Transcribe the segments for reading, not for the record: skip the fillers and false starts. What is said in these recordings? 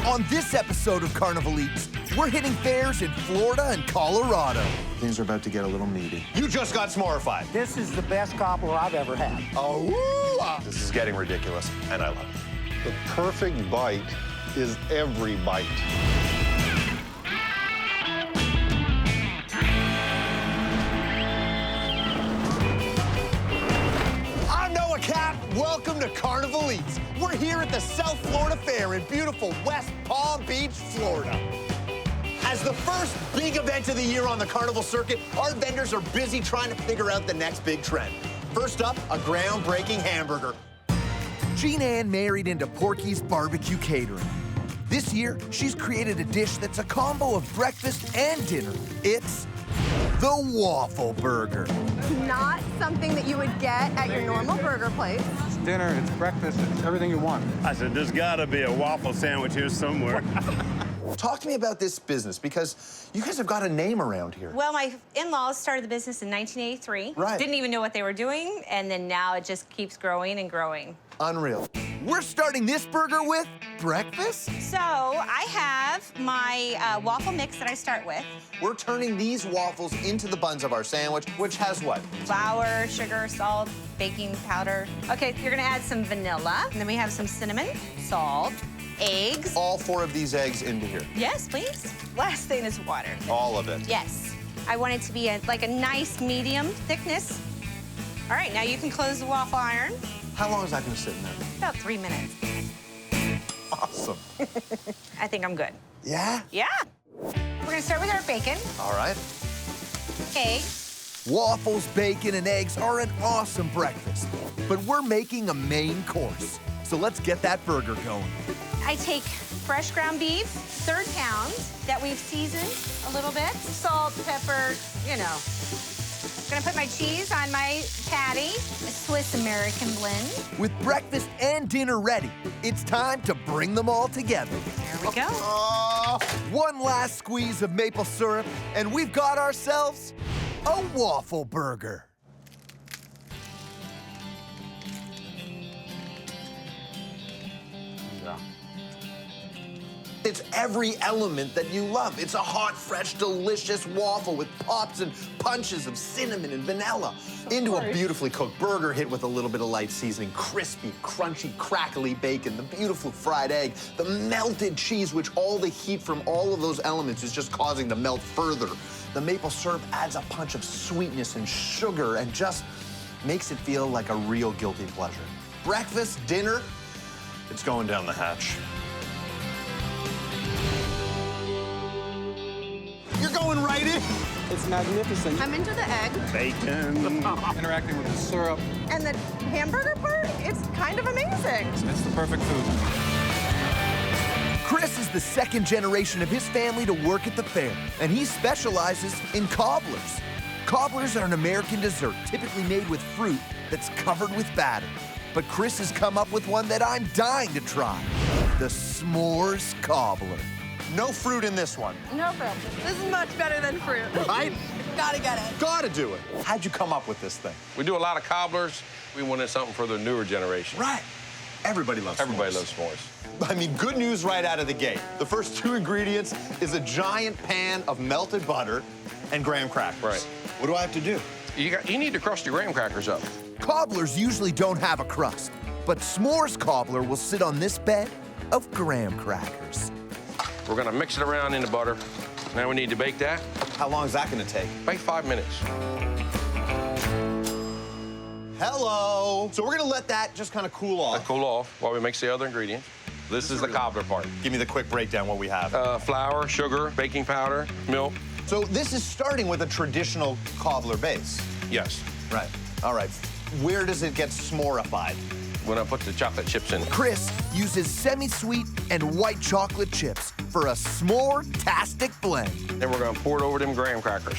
On this episode of Carnival Eats, we're hitting fairs in Florida and Colorado. Things are about to get a little meaty. You just got s'morified. This is the best cobbler I've ever had. Oh, woo! This is getting ridiculous, and I love it. The perfect bite is every bite. I'm Noah Cap. Welcome to Carnival Eats. We're here at the South Florida Fair in beautiful West Palm Beach, Florida. As the first big event of the year on the Carnival circuit, our vendors are busy trying to figure out the next big trend. First up, a groundbreaking hamburger. Jean Ann married into Porky's Barbecue Catering. This year, she's created a dish that's a combo of breakfast and dinner. It's the Waffle Burger. Not something that you would get at your normal burger place. It's dinner, it's breakfast, it's everything you want. I said, there's gotta be a waffle sandwich here somewhere. Talk to me about this business, because you guys have got a name around here. Well, my in-laws started the business in 1983. Right. Didn't even know what they were doing, and then now it just keeps growing and growing. Unreal. We're starting this burger with breakfast? So I have my waffle mix that I start with. We're turning these waffles into the buns of our sandwich, which has what? Flour, sugar, salt, baking powder. Okay, you're gonna add some vanilla, and then we have some cinnamon, salt, eggs. All 4 of these eggs into here. Yes, please. Last thing is water. All of it. Yes. I want it to be like a nice medium thickness. All right, now you can close the waffle iron. How long is that gonna sit in there? About 3 minutes. Awesome. I think I'm good. Yeah? Yeah. We're gonna start with our bacon. All right. Eggs. Waffles, bacon, and eggs are an awesome breakfast, but we're making a main course. So let's get that burger going. I take fresh ground beef, 3rd pound, that we've seasoned a little bit. Salt, pepper, you know. Gonna put my cheese on my patty, a Swiss American blend. With breakfast and dinner ready, it's time to bring them all together. There we go. One last squeeze of maple syrup, and we've got ourselves a waffle burger. It's every element that you love. It's a hot, fresh, delicious waffle with pops and punches of cinnamon and vanilla. Into a beautifully cooked burger hit with a little bit of light seasoning, crispy, crunchy, crackly bacon, the beautiful fried egg, the melted cheese, which all the heat from all of those elements is just causing to melt further. The maple syrup adds a punch of sweetness and sugar and just makes it feel like a real guilty pleasure. Breakfast, dinner, it's going down the hatch. You're going right in. It's magnificent. I'm into the egg. Bacon. Interacting with the syrup, And the hamburger part, it's kind of amazing. it's the perfect food. Chris is the 2nd generation of his family to work at the fair, and he specializes in cobblers. Cobblers are an American dessert typically made with fruit that's covered with batter. But Chris has come up with one that I'm dying to try, the s'mores cobbler. No fruit in this one. No fruit. This is much better than fruit. Right? Gotta get it. Gotta do it. How'd you come up with this thing? We do a lot of cobblers. We wanted something for the newer generation. Right. Everybody loves Everybody s'mores. loves s'mores. I mean, good news right out of the gate. The first 2 ingredients is a giant pan of melted butter and graham crackers. Right. What do I have to do? You need to crust your graham crackers up. Cobblers usually don't have a crust, but s'mores cobbler will sit on this bed of graham crackers. We're gonna mix it around in the butter. Now we need to bake that. How long is that gonna take? Bake 5 minutes. Hello. So we're gonna let that just kind of cool off. Let cool off while we mix the other ingredients. This is the cobbler part. Give me the quick breakdown what we have. Flour, sugar, baking powder, milk. So this is starting with a traditional cobbler base. Yes. Right. All right. Where does it get s'morified? When I put the chocolate chips in. Chris uses semi-sweet and white chocolate chips for a s'more-tastic blend. Then we're gonna pour it over them graham crackers.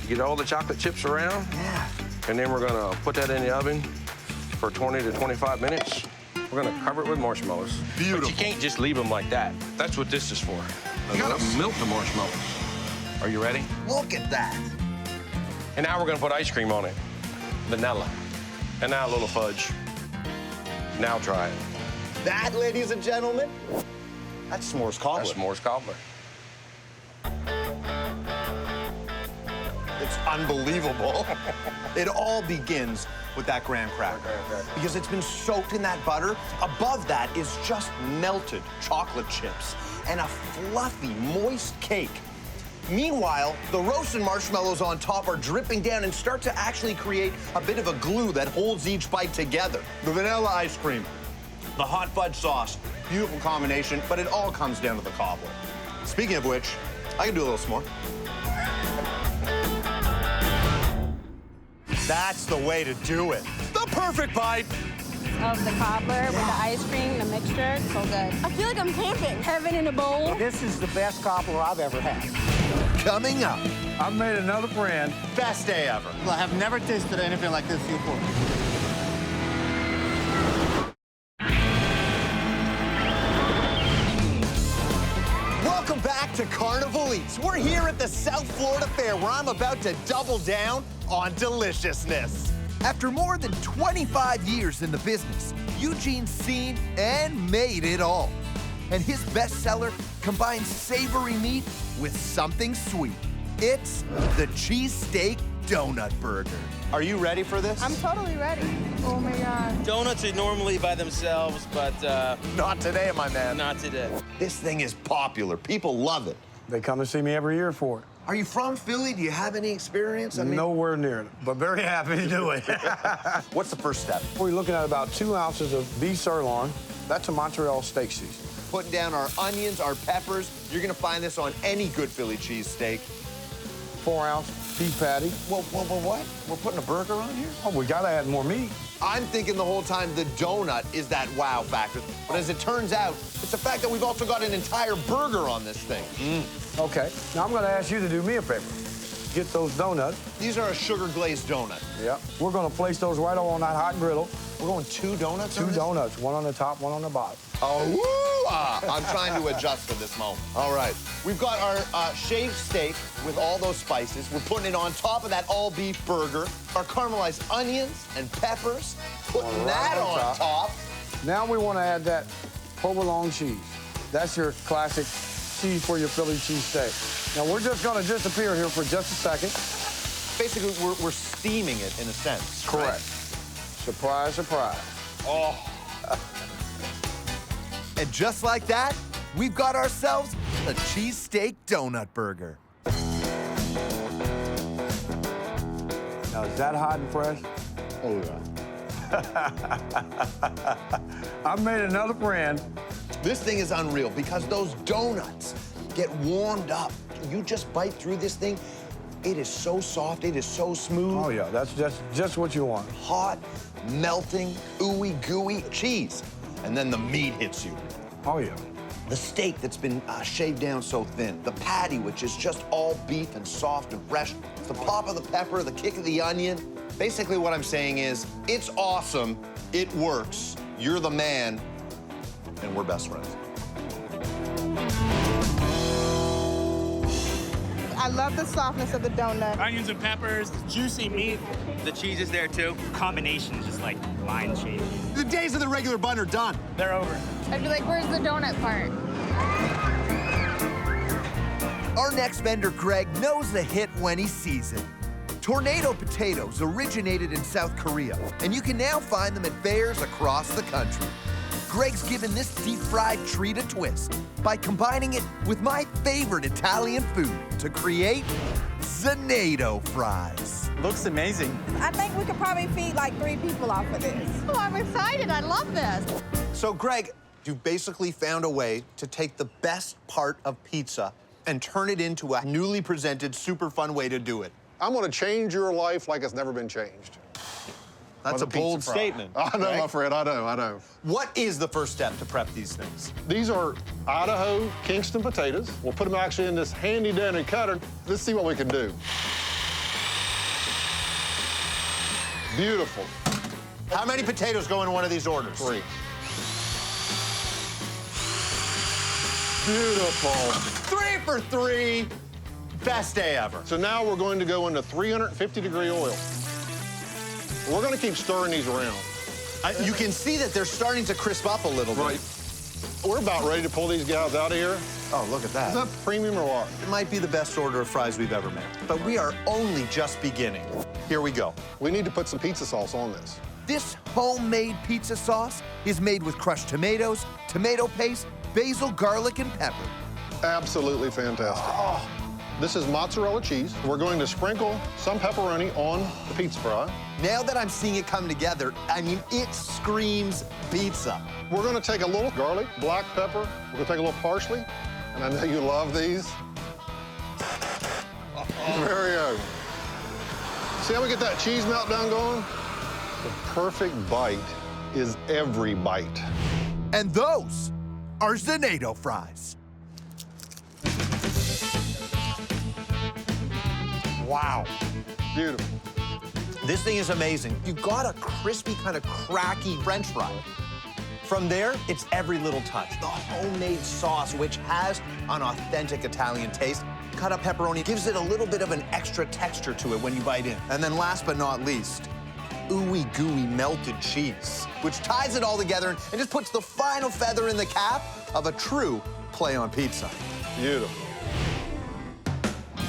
Get all the chocolate chips around. Yeah. And then we're gonna put that in the oven for 20 to 25 minutes. We're gonna cover it with marshmallows. Beautiful. But you can't just leave them like that. That's what this is for. You gotta melt the marshmallows. Are you ready? Look at that. And now we're gonna put ice cream on it. Vanilla. And now a little fudge. Now try it. That, ladies and gentlemen, That's s'mores cobbler. That's s'mores cobbler. It's unbelievable. It all begins with that graham cracker because it's been soaked in that butter. Above that is just melted chocolate chips and a fluffy, moist cake. Meanwhile, the roasted marshmallows on top are dripping down and start to actually create a bit of a glue that holds each bite together. The vanilla ice cream, the hot fudge sauce, beautiful combination, but it all comes down to the cobbler. Speaking of which, I can do a little s'more. That's the way to do it. The perfect bite. Of the cobbler with the ice cream, the mixture, it's so good. I feel like I'm camping. Heaven in a bowl. This is the best cobbler I've ever had. Coming up. I've made another friend. Best day ever. I have never tasted anything like this before. Welcome back to Carnival Eats. We're here at the South Florida Fair where I'm about to double down on deliciousness. After more than 25 years in the business, Eugene's seen and made it all. And his bestseller combines savory meat with something sweet. It's the cheesesteak donut burger. Are you ready for this? I'm totally ready. Oh my God. Donuts are normally by themselves, but Not today, my man. not today. This thing is popular. People love it. They come to see me every year for it. Are you from Philly? Do you have any experience? I mean, Nowhere near it, but very happy to do it. What's the first step? We're looking at about 2 ounces of beef sirloin. That's a Montreal steak season. Putting down our onions, our peppers. You're gonna find this on any good Philly cheesesteak. 4-ounce beef patty. Whoa, what? We're putting a burger on here? Oh, we gotta add more meat. I'm thinking the whole time the donut is that wow factor. But as it turns out, it's the fact that we've also got an entire burger on this thing. Okay, now I'm gonna ask you to do me a favor. Get those donuts. These are a sugar glazed donut. Yep. We're gonna place those right on that hot griddle. We're going 2 donuts on Two this? donuts, one on the top, one on the bottom. Oh, woo-ah. I'm trying to adjust for this moment. All right. We've got our shaved steak with all those spices. We're putting it on top of that all-beef burger. Our caramelized onions and peppers. Putting that on top. Now we wanna add that provolone cheese. That's your classic cheese for your Philly cheesesteak. Now we're just gonna disappear here for just a second. Basically, we're steaming it in a sense. Correct. Right? Surprise, surprise. Oh. And just like that, we've got ourselves a cheesesteak donut burger. Now, is that hot and fresh? Oh, yeah. I've made another friend. This thing is unreal because those donuts get warmed up. You just bite through this thing. It is so soft. It is so smooth. Oh, yeah, that's just what you want. Hot, melting, ooey gooey cheese. And then the meat hits you. Oh, yeah. The steak that's been shaved down so thin. The patty, which is just all beef and soft and fresh. The pop of the pepper, the kick of the onion. Basically, what I'm saying is, it's awesome. It works. You're the man. And we're best friends. I love the softness of the donut. Onions and peppers, juicy meat. The cheese is there too. Combination is just like line changing. The days of the regular bun are done. They're over. I'd be like, where's the donut part? Our next vendor, Greg, knows the hit when he sees it. Tornado potatoes originated in South Korea, and you can now find them at fairs across the country. Greg's given this deep-fried treat a twist by combining it with my favorite Italian food to create Zenato fries. Looks amazing. I think we could probably feed like 3 people off of this. Oh, I'm excited. I love this. So, Greg, you basically found a way to take the best part of pizza and turn it into a newly presented, super fun way to do it. I'm going to change your life like it's never been changed. That's a With pizza bold fry. statement. I know, Greg. my friend, I know. What is the first step to prep these things? These are Idaho Kingston potatoes. We'll put them actually in this handy-dandy cutter. Let's see what we can do. Beautiful. How many potatoes go in one of these orders? 3. Beautiful. 3 for 3. Best day ever. So now we're going to go into 350-degree oil. We're going to keep stirring these around. You can see that they're starting to crisp up a little bit. Right. We're about ready to pull these guys out of here. Oh, look at that. Is that premium or what? It might be the best order of fries we've ever made. But we are only just beginning. Here we go. We need to put some pizza sauce on this. This homemade pizza sauce is made with crushed tomatoes, tomato paste, basil, garlic, and pepper. Absolutely fantastic. Oh. This is mozzarella cheese. We're going to sprinkle some pepperoni on the pizza fry. Now that I'm seeing it come together, I mean, it screams pizza. We're going to take a little garlic, black pepper. We're going to take a little parsley. And I know you love these. There we go. See how we get that cheese meltdown going? The perfect bite is every bite. And those are Zenato fries. Wow. Beautiful. This thing is amazing. You got a crispy, kind of cracky French fry. From there, it's every little touch. The homemade sauce, which has an authentic Italian taste. Cut up pepperoni gives it a little bit of an extra texture to it when you bite in. And then last but not least, ooey gooey melted cheese, which ties it all together and just puts the final feather in the cap of a true play on pizza. Beautiful.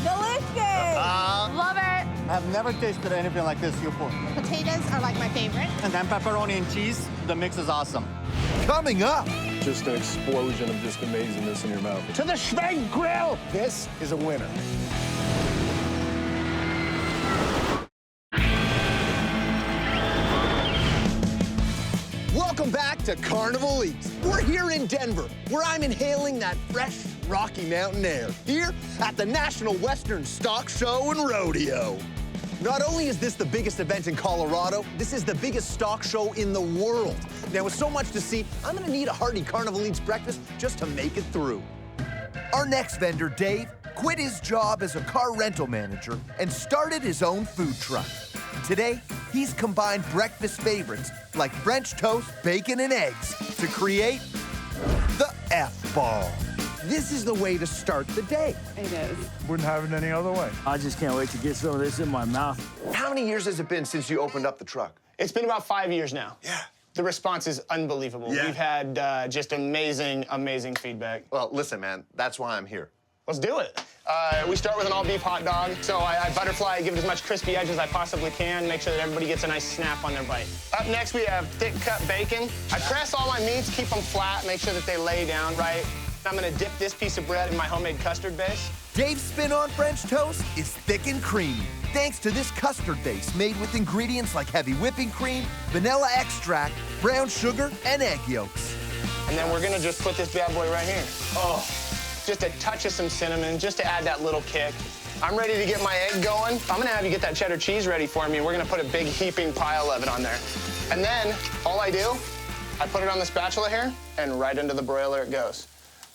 Delicious! Love it. I've never tasted anything like this before. Potatoes are like my favorite. And then pepperoni and cheese, the mix is awesome. Coming up, Just an explosion of just amazingness in your mouth. To the Schwank grill. This is a winner. Welcome back to Carnival Eats. We're here in Denver, where I'm inhaling that fresh Rocky Mountain air, here at the National Western Stock Show and Rodeo. Not only is this the biggest event in Colorado, this is the biggest stock show in the world. Now, with so much to see, I'm gonna need a hearty Carnival Eats breakfast just to make it through. our next vendor, Dave, quit his job as a car rental manager and started his own food truck. Today, he's combined breakfast favorites like French toast, bacon, and eggs to create the F-ball. This is the way to start the day. It is. Wouldn't have it any other way. I just can't wait to get some of this in my mouth. How many years has it been since you opened up the truck? It's been about 5 years now. Yeah. The response is unbelievable. Yeah. We've had just amazing, amazing feedback. Well, listen, man, that's why I'm here. Let's do it. We start with an all-beef hot dog. So I butterfly, give it as much crispy edge as I possibly can, make sure that everybody gets a nice snap on their bite. Up next, we have thick-cut bacon. I press all my meats, keep them flat, make sure that they lay down right. I'm gonna dip this piece of bread in my homemade custard base. Dave's spin on French toast is thick and creamy, thanks to this custard base made with ingredients like heavy whipping cream, vanilla extract, brown sugar, and egg yolks. And then we're gonna just put this bad boy right here. Oh, just a touch of some cinnamon, just to add that little kick. I'm ready to get my egg going. I'm gonna have you get that cheddar cheese ready for me, and we're gonna put a big heaping pile of it on there. And then, all I do, I put it on the spatula here, and right into the broiler it goes.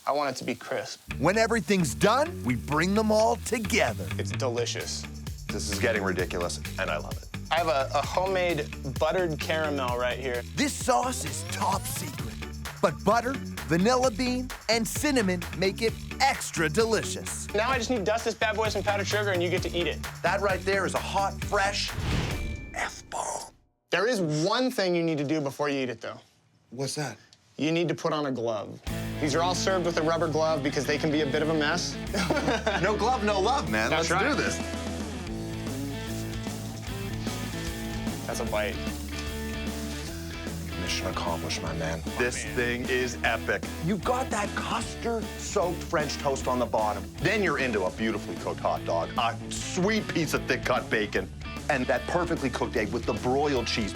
I want it to be crisp. When everything's done, we bring them all together. It's delicious. This is getting ridiculous, and I love it. I have a homemade buttered caramel right here. This sauce is top secret, but butter, vanilla bean, and cinnamon make it extra delicious. Now I just need to dust this bad boy with some powdered sugar, and you get to eat it. That right there is a hot, fresh F-ball. There is one thing you need to do before you eat it, though. What's that? You need to put on a glove. These are all served with a rubber glove because they can be a bit of a mess. No glove, no love, man. That's Let's right. do this. That's a bite. Mission accomplished, my man. This thing is epic. You got that custard-soaked French toast on the bottom. Then you're into a beautifully cooked hot dog, a sweet piece of thick-cut bacon, and that perfectly cooked egg with the broiled cheese.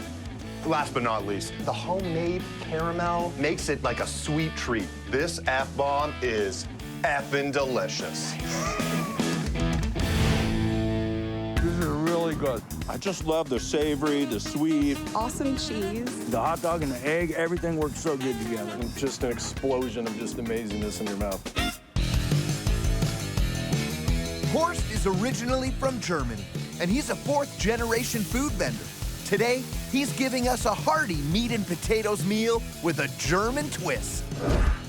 Last but not least, the homemade caramel makes it like a sweet treat. This F-bomb is effing delicious. This is really good. I just love the savory, the sweet. Awesome cheese. The hot dog and the egg, everything works so good together. Just an explosion of just amazingness in your mouth. Horst is originally from Germany, and he's a fourth-generation food vendor. Today, he's giving us a hearty meat and potatoes meal with a German twist.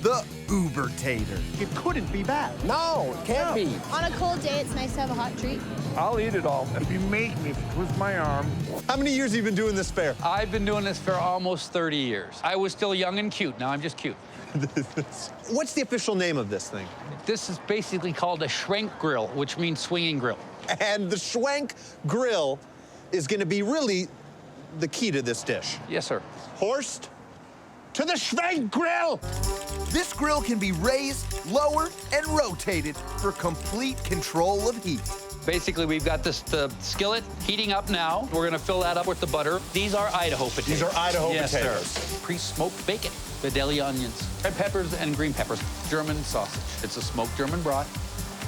The Uber Tater. It couldn't be bad. No, it can't be. On a cold day, it's nice to have a hot treat. I'll eat it all. If you make me twist my arm. How many years have you been doing this fair? I've been doing this for almost 30 years. I was still young and cute. Now I'm just cute. What's the official name of this thing? This is basically called a Schwank grill, which means swinging grill. And the Schwank grill is going to be really the key to this dish. Yes, sir. Horst, to the Schwank grill! This grill can be raised, lowered, and rotated for complete control of heat. Basically, we've got the skillet heating up now. We're gonna fill that up with the butter. These are Idaho potatoes. These are Idaho yes, potatoes. Sir. Pre-smoked bacon, Vidalia onions, red peppers and green peppers, German sausage. It's a smoked German broth.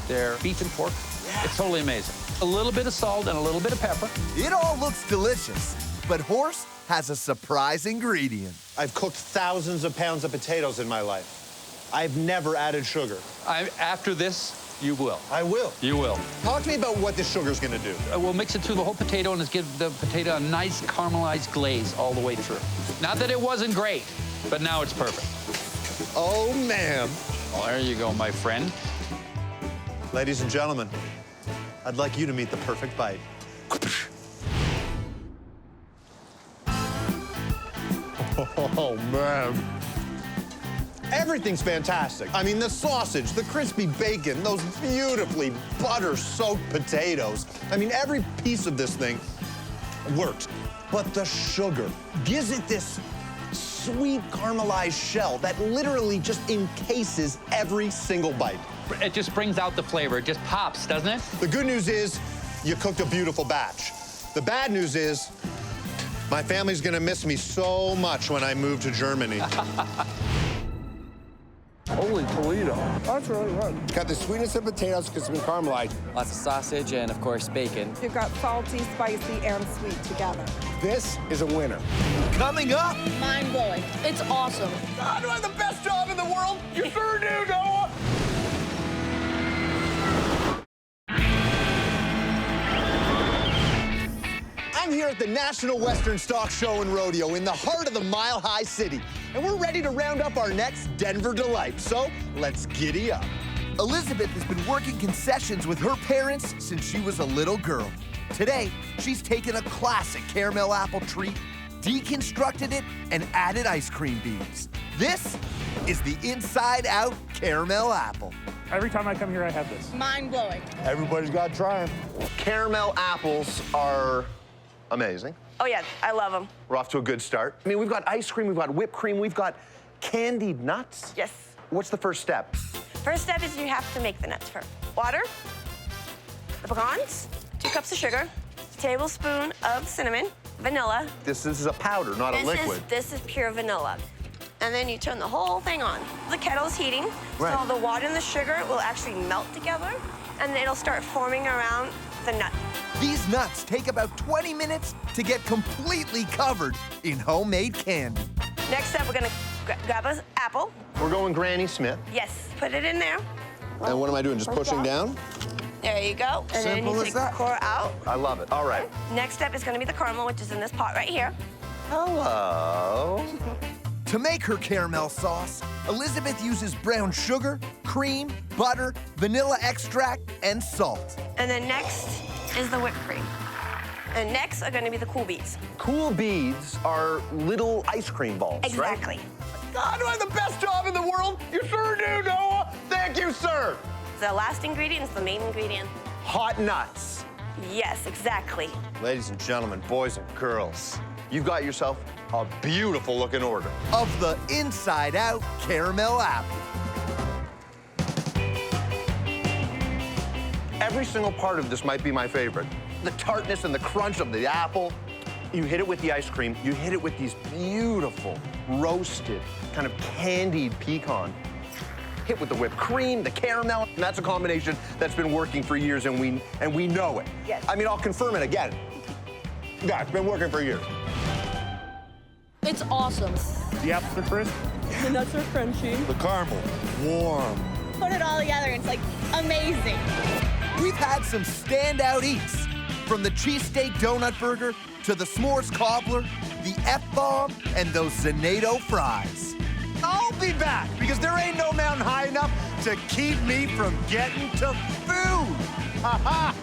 They're beef and pork. Yeah. It's totally amazing. A little bit of salt and a little bit of pepper. It all looks delicious, but Horst has a surprise ingredient. I've cooked thousands of pounds of potatoes in my life. I've never added sugar. After this, you will. I will. You will. Talk to me about what this sugar's gonna do. We'll mix it through the whole potato and give the potato a nice caramelized glaze all the way through. Not that it wasn't great, but now it's perfect. Oh, man. Well, there you go, my friend. Ladies and gentlemen, I'd like you to meet the perfect bite. Oh, man. Everything's fantastic. I mean, the sausage, the crispy bacon, those beautifully butter-soaked potatoes. I mean, every piece of this thing works. But the sugar gives it this sweet caramelized shell that literally just encases every single bite. It just brings out the flavor. It just pops, doesn't it? The good news is you cooked a beautiful batch. The bad news is my family's gonna miss me so much when I move to Germany. Holy Toledo. That's really good. It's got the sweetness of potatoes because it's been caramelized. Lots of sausage and, of course, bacon. You've got salty, spicy, and sweet together. This is a winner. Coming up. Mind-blowing. It's awesome. God, do I have the best job in the world? You sure do, Noah. I'm here at the National Western Stock Show and Rodeo in the heart of the Mile High City. And we're ready to round up our next Denver delight. So let's giddy up. Elizabeth has been working concessions with her parents since she was a little girl. Today, she's taken a classic caramel apple treat, deconstructed it, and added ice cream beads. This is the inside-out caramel apple. Every time I come here, I have this. Mind-blowing. Everybody's got to try them. Caramel apples are amazing. Oh, yeah, I love them. We're off to a good start. I mean, we've got ice cream, we've got whipped cream, we've got candied nuts. Yes. What's the first step? First step is you have to make the nuts first. Water, the pecans, 2 cups of sugar, a tablespoon of cinnamon, vanilla. This is a powder, not a liquid. This is pure vanilla. And then you turn the whole thing on. The kettle's heating, right. So the water and the sugar will actually melt together, and it'll start forming around the nut. These nuts take about 20 minutes to get completely covered in homemade candy. Next up, we're gonna grab an apple. We're going Granny Smith. Yes, put it in there. And what am I doing, just pushing down? There you go. And then you take the core out. I love it, all right. Next step is gonna be the caramel, which is in this pot right here. Hello. To make her caramel sauce, Elizabeth uses brown sugar, cream, butter, vanilla extract, and salt. And then next is the whipped cream. And next are gonna be the cool beads. Cool beads are little ice cream balls, exactly. Right? God, do I have the best job in the world? You sure do, Noah. Thank you, sir. The last ingredient is the main ingredient. Hot nuts. Yes, exactly. Ladies and gentlemen, boys and girls, you've got yourself a beautiful looking order of the inside-out caramel apple. Every single part of this might be my favorite. The tartness and the crunch of the apple. You hit it with the ice cream. You hit it with these beautiful roasted, kind of candied pecan. Hit with the whipped cream, the caramel. And that's a combination that's been working for years, and we know it. Yes. I mean, I'll confirm it again. Yeah, it's been working for years. It's awesome. The apples are crisp. The nuts are crunchy. The caramel, warm. Put it all together, it's like amazing. We've had some standout eats, from the cheesesteak donut burger to the s'mores cobbler, the F-bomb, and those Zenato fries. I'll be back, because there ain't no mountain high enough to keep me from getting to food. Ha ha!